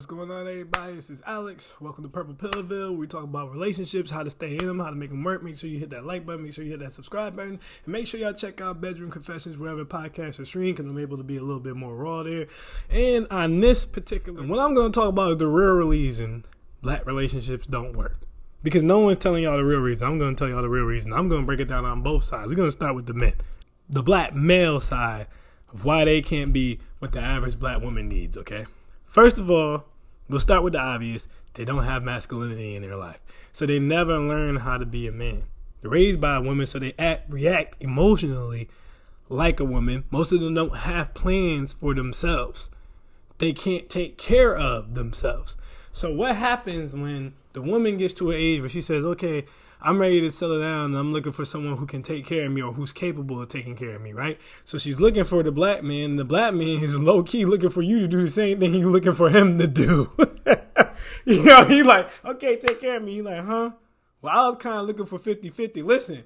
going on, everybody? This is Alex. Welcome to Purple Pillarville. We talk about relationships, how to stay in them, how to make them work. Make sure you hit that like button. Make sure you hit that subscribe button. And make sure y'all check out Bedroom Confessions wherever podcasts are streamed, because I'm able to be a little bit more raw there. And on this particular, what I'm going to talk about is the real reason black relationships don't work. Because no one's telling y'all the real reason. I'm going to tell y'all the real reason. I'm going to break it down on both sides. We're going to start with the men. The black male side of why they can't be what the average black woman needs, okay? First of all, we'll start with the obvious. They don't have masculinity in their life. So they never learn how to be a man. They're raised by a woman, so they react emotionally like a woman. Most of them don't have plans for themselves. They can't take care of themselves. So what happens when the woman gets to an age where she says, okay, I'm ready to settle down and I'm looking for someone who can take care of me or who's capable of taking care of me, right? So she's looking for the black man, and the black man is low-key looking for you to do the same thing you're looking for him to do. You know, he's like, okay, take care of me. You're like, huh? Well, I was kind of looking for 50-50. Listen,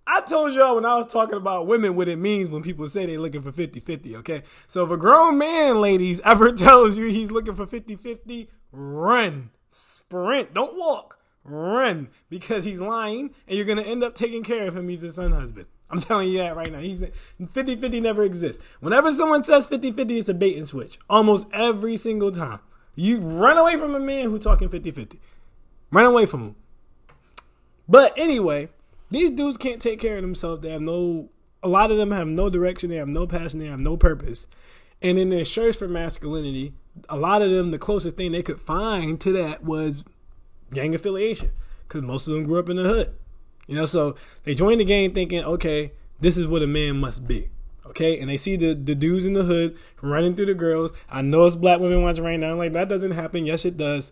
I told y'all when I was talking about women what it means when people say they're looking for 50-50, okay? So if a grown man, ladies, ever tells you he's looking for 50-50, run, sprint, don't walk. Run, because he's lying and you're going to end up taking care of him. He's a son husband. I'm telling you that right now. 50-50 never exists. Whenever someone says 50-50, it's a bait and switch. Almost every single time. You run away from a man who's talking 50-50. Run away from him. But anyway, these dudes can't take care of themselves. A lot of them have no direction. They have no passion. They have no purpose. And in their search for masculinity, a lot of them, the closest thing they could find to that was gang affiliation, because most of them grew up in the hood, so they joined the gang thinking, okay, this is what a man must be, okay, and they see the dudes in the hood running through the girls. I know it's black women watching right now, like, that doesn't happen. Yes, it does.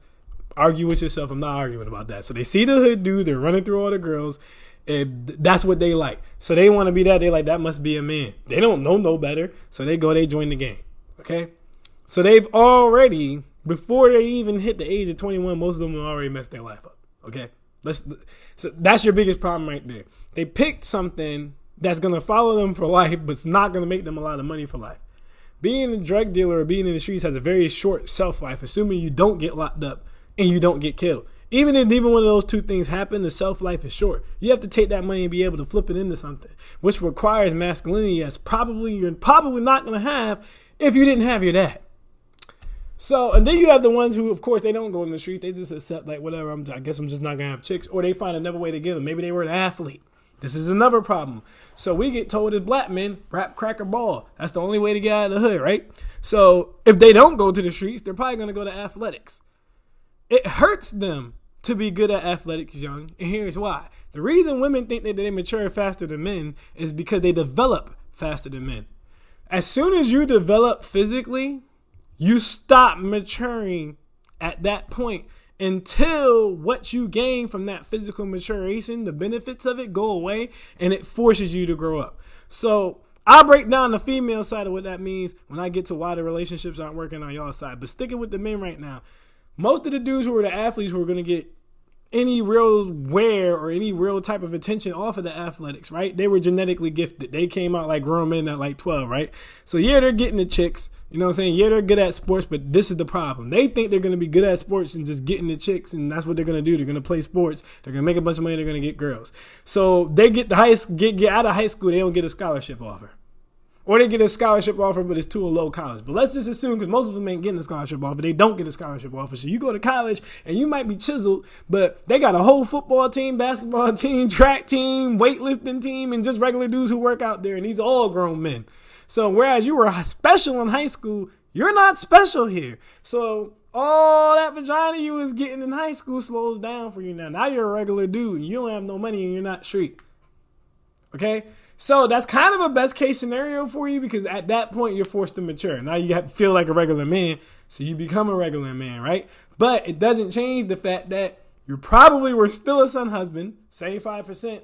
Argue with yourself. I'm not arguing about that. So they see the hood dude, they're running through all the girls, and that's what they like, so they want to be that. They like, that must be a man. They don't know no better, so they join the gang, okay. So they've already, before they even hit the age of 21, most of them have already messed their life up. Okay? So that's your biggest problem right there. They picked something that's going to follow them for life, but it's not going to make them a lot of money for life. Being a drug dealer or being in the streets has a very short shelf life, assuming you don't get locked up and you don't get killed. Even if one of those two things happen, the shelf life is short. You have to take that money and be able to flip it into something, which requires masculinity you're probably not going to have if you didn't have your dad. So, and then you have the ones who, of course, they don't go in the street. They just accept, like, whatever, I guess I'm just not going to have chicks. Or they find another way to get them. Maybe they were an athlete. This is another problem. So we get told as black men, rap, crack, or ball. That's the only way to get out of the hood, right? So if they don't go to the streets, they're probably going to go to athletics. It hurts them to be good at athletics young, and here's why. The reason women think that they mature faster than men is because they develop faster than men. As soon as you develop physically, you stop maturing at that point until what you gain from that physical maturation, the benefits of it, go away, and it forces you to grow up. So I'll break down the female side of what that means when I get to why the relationships aren't working on y'all side. But sticking with the men right now, most of the dudes who are the athletes who are going to get any real wear or any real type of attention off of the athletics, right? They were genetically gifted. They came out like grown men at like 12, right? So yeah, they're getting the chicks. You know what I'm saying? Yeah, they're good at sports, but this is the problem. They think they're going to be good at sports and just getting the chicks, and that's what they're going to do. They're going to play sports. They're going to make a bunch of money. They're going to get girls. So they get out of high school, they don't get a scholarship offer. Or they get a scholarship offer, but it's to a low college. But let's just assume, because most of them ain't getting a scholarship offer, they don't get a scholarship offer. So you go to college, and you might be chiseled, but they got a whole football team, basketball team, track team, weightlifting team, and just regular dudes who work out there, and these are all grown men. So whereas you were special in high school, you're not special here. So all that vagina you was getting in high school slows down for you now. Now you're a regular dude, and you don't have no money, and you're not street. Okay? So that's kind of a best case scenario for you, because at that point you're forced to mature. Now you have to feel like a regular man, so you become a regular man, right? But it doesn't change the fact that you probably were still a son husband. 75%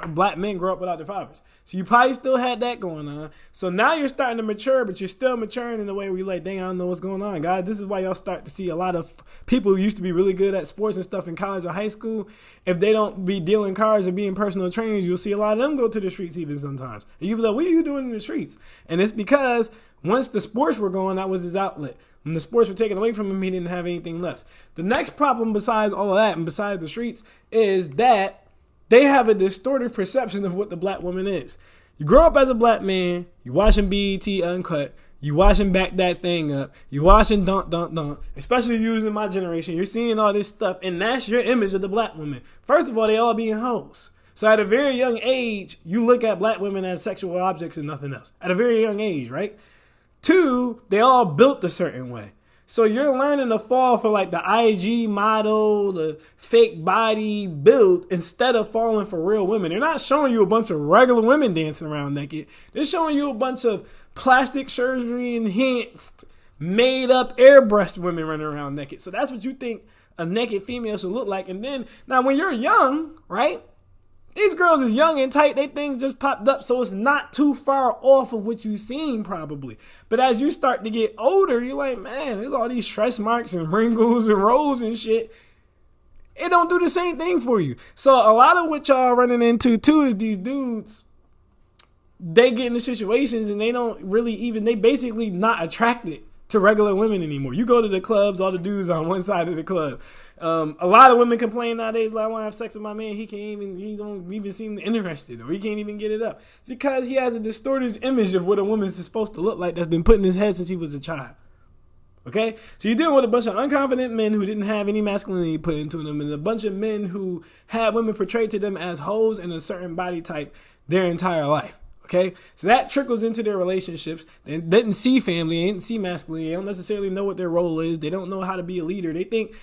of black men grow up without their fathers. So you probably still had that going on. So now you're starting to mature, but you're still maturing in the way where you're like, dang, I don't know what's going on, guys. This is why y'all start to see a lot of people who used to be really good at sports and stuff in college or high school. If they don't be dealing cards or being personal trainers, you'll see a lot of them go to the streets even sometimes. And you'll be like, what are you doing in the streets? And it's because once the sports were going, that was his outlet. When the sports were taken away from him, he didn't have anything left. The next problem besides all of that and besides the streets is that they have a distorted perception of what the black woman is. You grow up as a black man, you watching BET Uncut, you watching Back That Thing Up, you watching Dunk Dunk Dunk, especially using my generation, you're seeing all this stuff, and that's your image of the black woman. First of all, they all being hoes. So at a very young age, you look at black women as sexual objects and nothing else. At a very young age, right? 2, they all built a certain way. So you're learning to fall for like the IG model, the fake body build, instead of falling for real women. They're not showing you a bunch of regular women dancing around naked. They're showing you a bunch of plastic surgery enhanced, made up, airbrushed women running around naked. So that's what you think a naked female should look like. And then, now when you're young, right? These girls is young and tight. They things just popped up, so it's not too far off of what you've seen probably. But as you start to get older, you're like, man, there's all these stretch marks and wrinkles and rolls and shit. It don't do the same thing for you. So a lot of what y'all running into too is these dudes, they get into situations and they don't really even, they basically not attracted to regular women anymore. You go to the clubs, all the dudes on one side of the club. A lot of women complain nowadays, like, I want to have sex with my man. He don't even seem interested, or he can't even get it up. It's because he has a distorted image of what a woman is supposed to look like that's been put in his head since he was a child. Okay? So you're dealing with a bunch of unconfident men who didn't have any masculinity put into them, and a bunch of men who had women portrayed to them as hoes in a certain body type their entire life. Okay? So that trickles into their relationships. They didn't see family, they didn't see masculinity, they don't necessarily know what their role is, they don't know how to be a leader. They think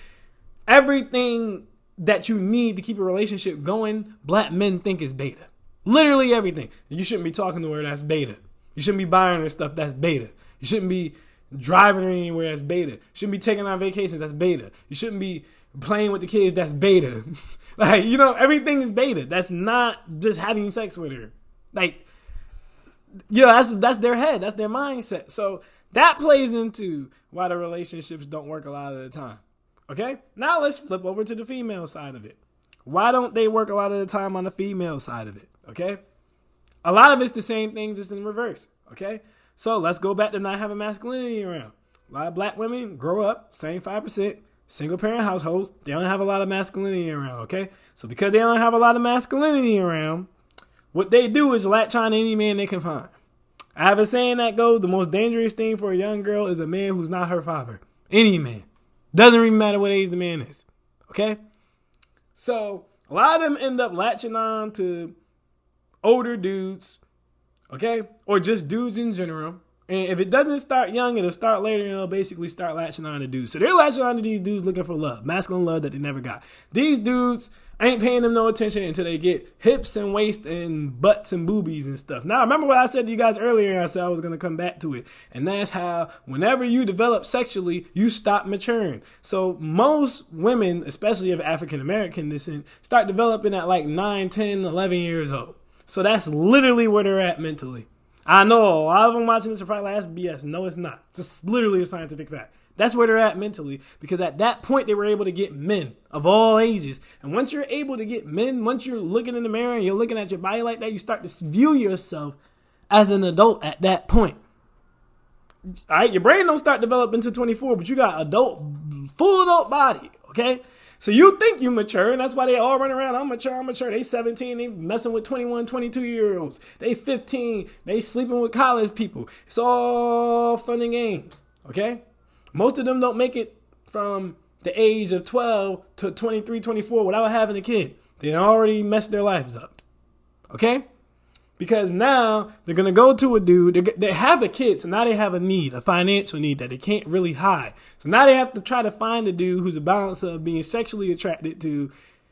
everything that you need to keep a relationship going, black men think is beta. Literally everything. You shouldn't be talking to her, that's beta. You shouldn't be buying her stuff, that's beta. You shouldn't be driving her anywhere, that's beta. You shouldn't be taking her on vacations, that's beta. You shouldn't be playing with the kids, that's beta. Like, you know, everything is beta. That's not just having sex with her. Like, yeah, that's their head. That's their mindset. So that plays into why the relationships don't work a lot of the time. Okay? Now let's flip over to the female side of it. Why don't they work a lot of the time on the female side of it? Okay? A lot of it's the same thing, just in reverse. Okay? So let's go back to not having masculinity around. A lot of black women grow up, same 5%, single parent households. They don't have a lot of masculinity around. Okay? So because they don't have a lot of masculinity around, what they do is latch on to any man they can find. I have a saying that goes, the most dangerous thing for a young girl is a man who's not her father. Any man. Doesn't even matter what age the man is. Okay? So, a lot of them end up latching on to older dudes. Okay? Or just dudes in general. And if it doesn't start young, it'll start later, and it'll basically start latching on to dudes. So they're latching on to these dudes looking for love. Masculine love that they never got. These dudes ain't paying them no attention until they get hips and waist and butts and boobies and stuff. Now, remember what I said to you guys earlier? I said I was going to come back to it. And that's how whenever you develop sexually, you stop maturing. So most women, especially of African-American descent, start developing at like 9, 10, 11 years old. So that's literally where they're at mentally. I know a lot of them watching this are probably like, that's BS. No, it's not. It's just literally a scientific fact. That's where they're at mentally, because at that point they were able to get men of all ages. And once you're able to get men, once you're looking in the mirror and you're looking at your body like that, you start to view yourself as an adult at that point. All right, your brain don't start developing until 24, but you got full adult body, okay? So you think you mature, and that's why they all run around, I'm mature. They 17, they messing with 21, 22-year-olds. They 15, they sleeping with college people. It's all fun and games, okay? Most of them don't make it from the age of 12 to 23, 24 without having a kid. They already messed their lives up. Okay? Because now they're going to go to a dude. They have a kid, so now they have a need, a financial need that they can't really hide. So now they have to try to find a dude who's a balance of being sexually attracted to,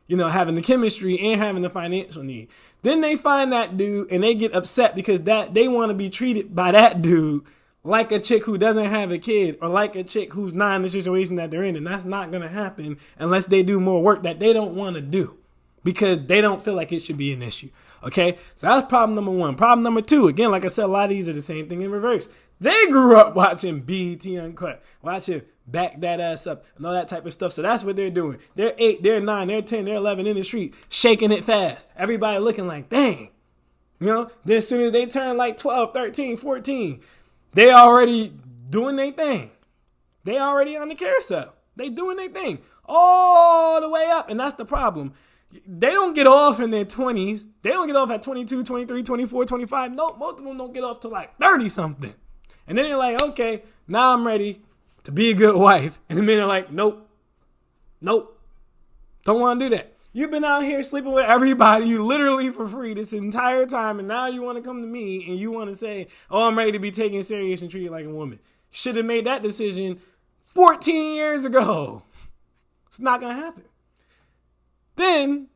you know, having the chemistry and having the financial need. Then they find that dude and they get upset because they want to be treated by that dude like a chick who doesn't have a kid, or like a chick who's not in the situation that they're in. And that's not going to happen unless they do more work that they don't want to do, because they don't feel like it should be an issue. Okay? So that's problem number one. Problem number two, again, like I said, a lot of these are the same thing in reverse. They grew up watching BET Uncut, watching Back That Ass Up, and all that type of stuff. So that's what they're doing. They're 8, they're 9, they're 10, they're 11 in the street, shaking it fast. Everybody looking like, dang. You know? Then as soon as they turn like 12, 13, 14, they already doing their thing. They already on the carousel. They doing their thing all the way up. And that's the problem. They don't get off in their 20s. They don't get off at 22, 23, 24, 25. No, most of them don't get off till like 30 something. And then they're like, okay, now I'm ready to be a good wife. And the men are like, nope, don't want to do that. You've been out here sleeping with everybody literally for free this entire time. And now you want to come to me and you want to say, oh, I'm ready to be taken serious and treated like a woman. Should have made that decision 14 years ago. It's not going to happen. Then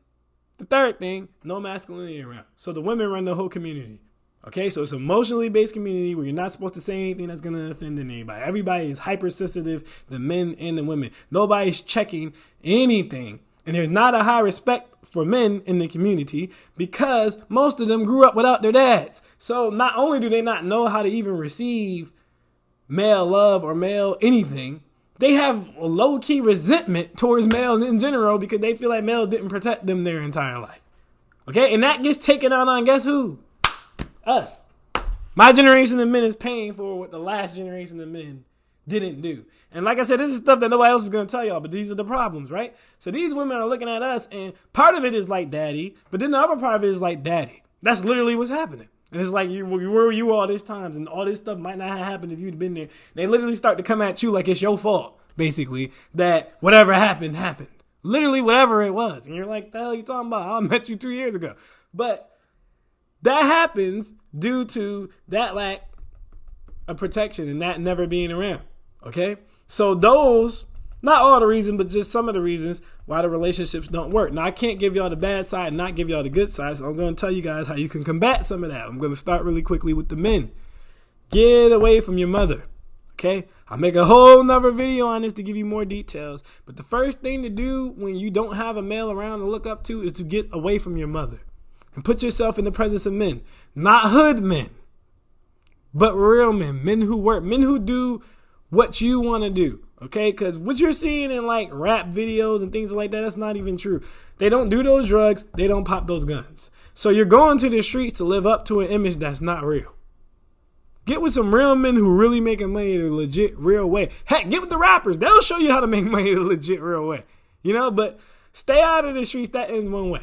the third thing, no masculinity around. So the women run the whole community. Okay, so it's an emotionally based community where you're not supposed to say anything that's going to offend anybody. Everybody is hypersensitive, the men and the women. Nobody's checking anything. And there's not a high respect for men in the community because most of them grew up without their dads. So not only do they not know how to even receive male love or male anything, they have a low-key resentment towards males in general because they feel like males didn't protect them their entire life. Okay, and that gets taken out on guess who? Us. My generation of men is paying for what the last generation of men didn't do. And like I said, this is stuff that nobody else is going to tell y'all, but these are the problems, right? So these women are looking at us, and part of it is like daddy, but then the other part of it is like daddy. That's literally what's happening. And it's like, where were you all these times? And all this stuff might not have happened if you'd been there. They literally start to come at you like it's your fault, basically, that whatever happened, happened. Literally whatever it was. And you're like, the hell are you talking about? I met you 2 years ago. But that happens due to that lack of protection and that never being around. Okay? So those, not all the reasons, but just some of the reasons why the relationships don't work. Now, I can't give y'all the bad side and not give y'all the good side, so I'm going to tell you guys how you can combat some of that. I'm going to start really quickly with the men. Get away from your mother. Okay? I'll make a whole nother video on this to give you more details. But the first thing to do when you don't have a male around to look up to is to get away from your mother. And put yourself in the presence of men. Not hood men, but real men. Men who work. Men who do what you want to do. Okay? Because what you're seeing in like rap videos and things like that, that's not even true. They don't do those drugs. They don't pop those guns. So you're going to the streets to live up to an image that's not real. Get with some real men who really making money the legit, real way. Heck, get with the rappers. They'll show you how to make money the legit, real way. You know, but stay out of the streets. That ends one way.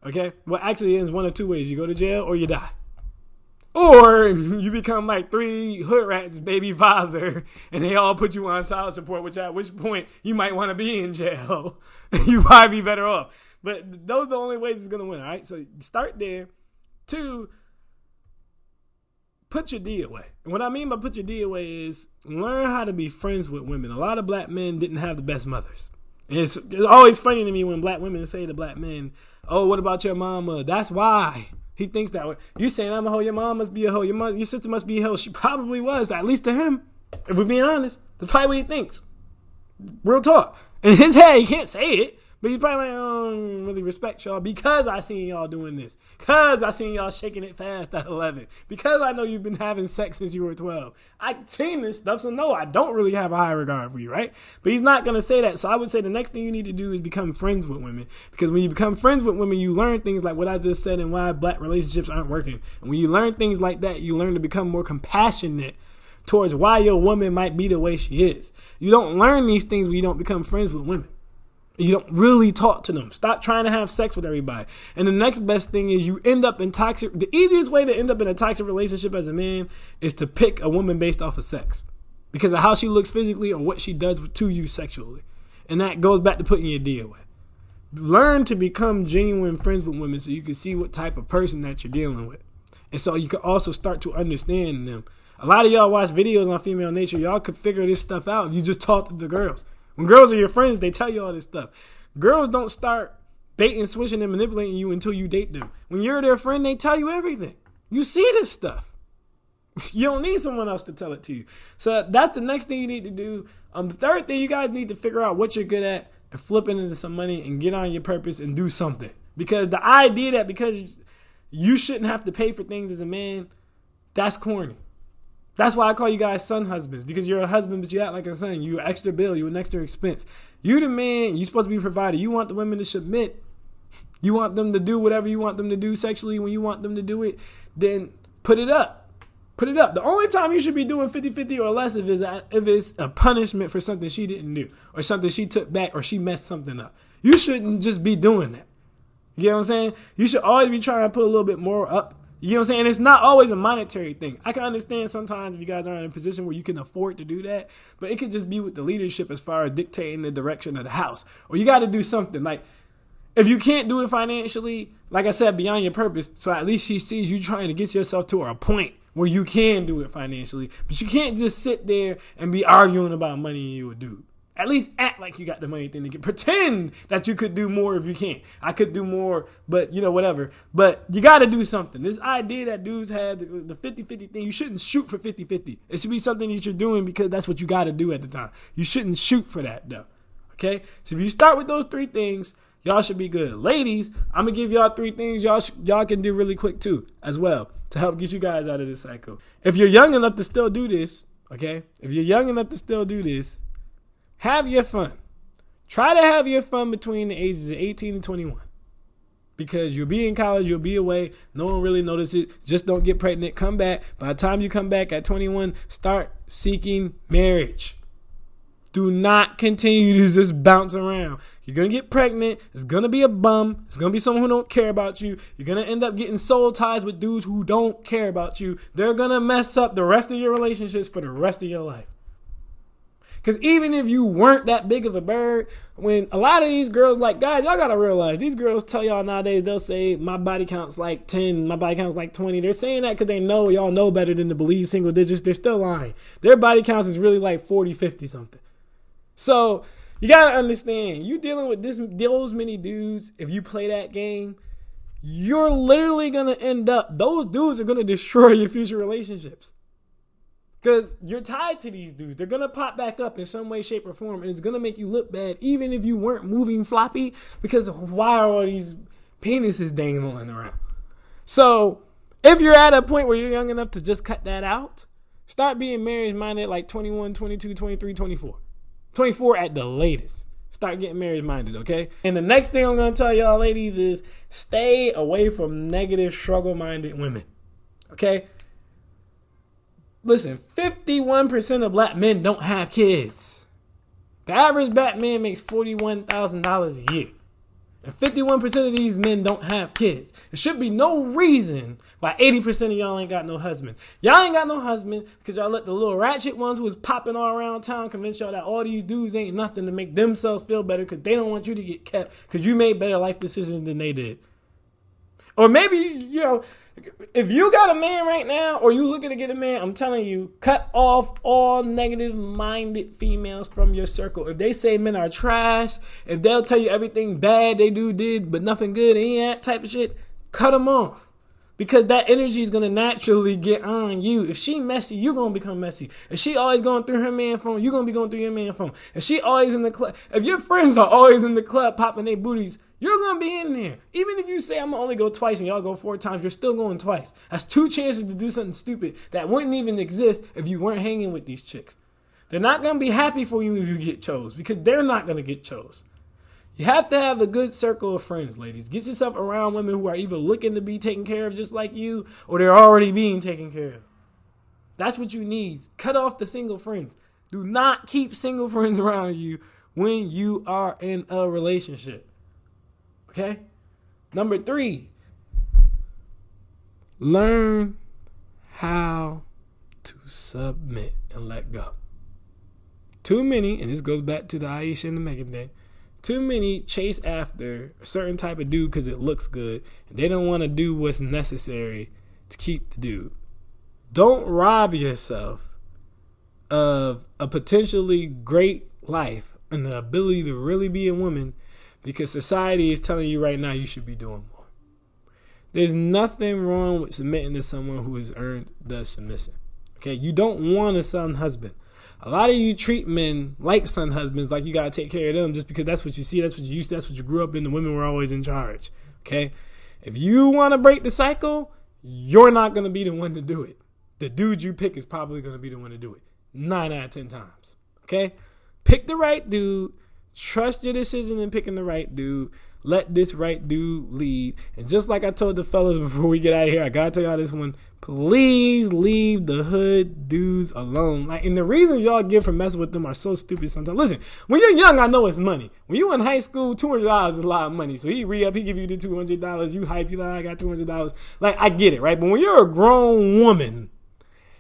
Okay? Well, actually, it ends one of two ways. You go to jail or you die. Or you become like 3 hood rats baby father and they all put you on child support, at which point you might want to be in jail. You probably be better off. But those are the only ways it's going to win, all right? So start there. 2, put your D away. And what I mean by put your D away is learn how to be friends with women. A lot of black men didn't have the best mothers. And it's always funny to me when black women say to black men, oh, what about your mama? That's why he thinks that way. You saying I'm a hoe, your mom must be a hoe, your sister must be a hoe. She probably was, at least to him. If we're being honest, that's probably what he thinks. Real talk. In his head, he can't say it, but he's probably like, I don't really respect y'all because I seen y'all doing this. Because I seen y'all shaking it fast at 11. Because I know you've been having sex since you were 12. I've seen this stuff, so no, I don't really have a high regard for you, right? But he's not going to say that. So I would say the next thing you need to do is become friends with women. Because when you become friends with women, you learn things like what I just said and why black relationships aren't working. And when you learn things like that, you learn to become more compassionate towards why your woman might be the way she is. You don't learn these things when you don't become friends with women. You don't really talk to them. Stop trying to have sex with everybody. And the next best thing is you end up in toxic. The easiest way to end up in a toxic relationship as a man is to pick a woman based off of sex. Because of how she looks physically or what she does to you sexually. And that goes back to putting your D away. Learn to become genuine friends with women so you can see what type of person that you're dealing with. And so you can also start to understand them. A lot of y'all watch videos on female nature. Y'all could figure this stuff out if you just talk to the girls. When girls are your friends, they tell you all this stuff. Girls don't start baiting, switching, and manipulating you until you date them. When you're their friend, they tell you everything. You see this stuff. You don't need someone else to tell it to you. So that's the next thing you need to do. The third thing, you guys need to figure out what you're good at and flip it into some money and get on your purpose and do something. Because the idea that because you shouldn't have to pay for things as a man, that's corny. That's why I call you guys son husbands, because you're a husband, but you act like a son. You're an extra bill. You're an extra expense. You the man. You're supposed to be a provider. You want the women to submit. You want them to do whatever you want them to do sexually when you want them to do it. Then put it up. Put it up. The only time you should be doing 50-50 or less if it's a punishment for something she didn't do or something she took back or she messed something up. You shouldn't just be doing that. You know what I'm saying? You should always be trying to put a little bit more up. You know what I'm saying? And it's not always a monetary thing. I can understand sometimes if you guys are in a position where you can afford to do that, but it could just be with the leadership as far as dictating the direction of the house. Or you got to do something. Like, if you can't do it financially, like I said, beyond your purpose, so at least she sees you trying to get yourself to a point where you can do it financially. But you can't just sit there and be arguing about money you would do. At least act like you got the money thing to get. Pretend that you could do more if you can. I could do more, but whatever. But you got to do something. This idea that dudes have the 50-50 thing, you shouldn't shoot for 50-50. It should be something that you're doing because that's what you got to do at the time. You shouldn't shoot for that, though. Okay? So if you start with those 3 things, y'all should be good. Ladies, I'm going to give y'all 3 things y'all can do really quick, too, as well, to help get you guys out of this cycle. If you're young enough to still do this, okay? If you're young enough to still do this, have your fun. Try to have your fun between the ages of 18 and 21. Because you'll be in college, you'll be away, no one really notices it. Just don't get pregnant. Come back. By the time you come back at 21, start seeking marriage. Do not continue to just bounce around. You're going to get pregnant. It's going to be a bum. It's going to be someone who don't care about you. You're going to end up getting soul ties with dudes who don't care about you. They're going to mess up the rest of your relationships for the rest of your life. Because even if you weren't that big of a bird, when a lot of these girls, like, guys, y'all got to realize, these girls tell y'all nowadays, they'll say, my body count's like 10, my body count's like 20. They're saying that because they know y'all know better than to believe single digits. They're still lying. Their body counts is really like 40, 50 something. So you got to understand, you dealing with those many dudes, if you play that game, you're literally going to end up, those dudes are going to destroy your future relationships. Because you're tied to these dudes. They're going to pop back up in some way, shape, or form, and it's going to make you look bad, even if you weren't moving sloppy, because why are all these penises dangling around? So if you're at a point where you're young enough to just cut that out, start being marriage-minded like 21, 22, 23, 24. 24 at the latest. Start getting marriage-minded, okay? And the next thing I'm going to tell y'all, ladies, is stay away from negative, struggle-minded women, okay? Listen, 51% of black men don't have kids. The average black man makes $41,000 a year. And 51% of these men don't have kids. There should be no reason why 80% of y'all ain't got no husband. Y'all ain't got no husband because y'all let the little ratchet ones who was popping all around town convince y'all that all these dudes ain't nothing to make themselves feel better because they don't want you to get kept because you made better life decisions than they did. Or maybe, if you got a man right now or you looking to get a man, I'm telling you, cut off all negative-minded females from your circle. If they say men are trash, if they'll tell you everything bad they did, but nothing good, any that type of shit, cut them off. Because that energy is going to naturally get on you. If she messy, you're going to become messy. If she always going through her man phone, you're going to be going through your man phone. If she always in the club, if your friends are always in the club popping their booties, you're going to be in there. Even if you say, I'm going to only go twice and y'all go 4 times, you're still going twice. That's 2 chances to do something stupid that wouldn't even exist if you weren't hanging with these chicks. They're not going to be happy for you if you get chose because they're not going to get chose. You have to have a good circle of friends, ladies. Get yourself around women who are either looking to be taken care of just like you or they're already being taken care of. That's what you need. Cut off the single friends. Do not keep single friends around you when you are in a relationship. Okay? Number 3, learn how to submit and let go. Too many, and this goes back to the Aisha and the Megan thing, too many chase after a certain type of dude because it looks good, and they don't want to do what's necessary to keep the dude. Don't rob yourself of a potentially great life and the ability to really be a woman because society is telling you right now you should be doing more. There's nothing wrong with submitting to someone who has earned the submission. Okay, you don't want a son husband. A lot of you treat men like son husbands, like you got to take care of them just because that's what you see, that's what you used to, that's what you grew up in. The women were always in charge, okay? If you want to break the cycle, you're not going to be the one to do it. The dude you pick is probably going to be the one to do it 9 out of 10 times, okay? Pick the right dude. Trust your decision in picking the right dude. Let this right dude lead. And just like I told the fellas before we get out of here, I gotta tell y'all this one. Please leave the hood dudes alone. Like, and the reasons y'all give for messing with them are so stupid sometimes. Listen, when you're young, I know it's money. When you in high school, $200 is a lot of money. So he re-up, he give you the $200. You hype, you like, I got $200. Like, I get it, right? But when you're a grown woman,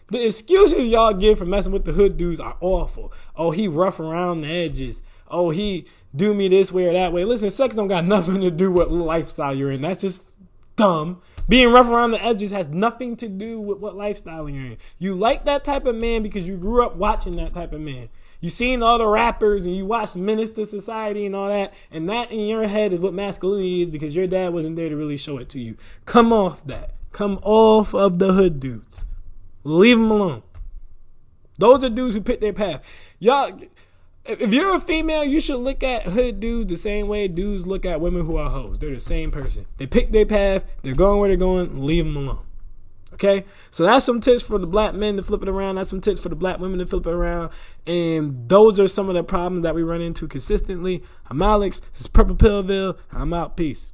the excuses y'all give for messing with the hood dudes are awful. Oh, he rough around the edges. Oh, he do me this way or that way. Listen, sex don't got nothing to do with lifestyle you're in. That's just dumb. Being rough around the edges has nothing to do with what lifestyle you're in. You like that type of man because you grew up watching that type of man. You seen all the rappers and you watched Menace to Society and all that, and that in your head is what masculinity is because your dad wasn't there to really show it to you. Come off that. Come off of the hood dudes. Leave them alone. Those are dudes who pick their path. Y'all, if you're a female, you should look at hood dudes the same way dudes look at women who are hoes. They're the same person. They pick their path. They're going where they're going. Leave them alone. Okay? So that's some tips for the black men to flip it around. That's some tips for the black women to flip it around. And those are some of the problems that we run into consistently. I'm Alex. This is Purple Pillville. I'm out. Peace.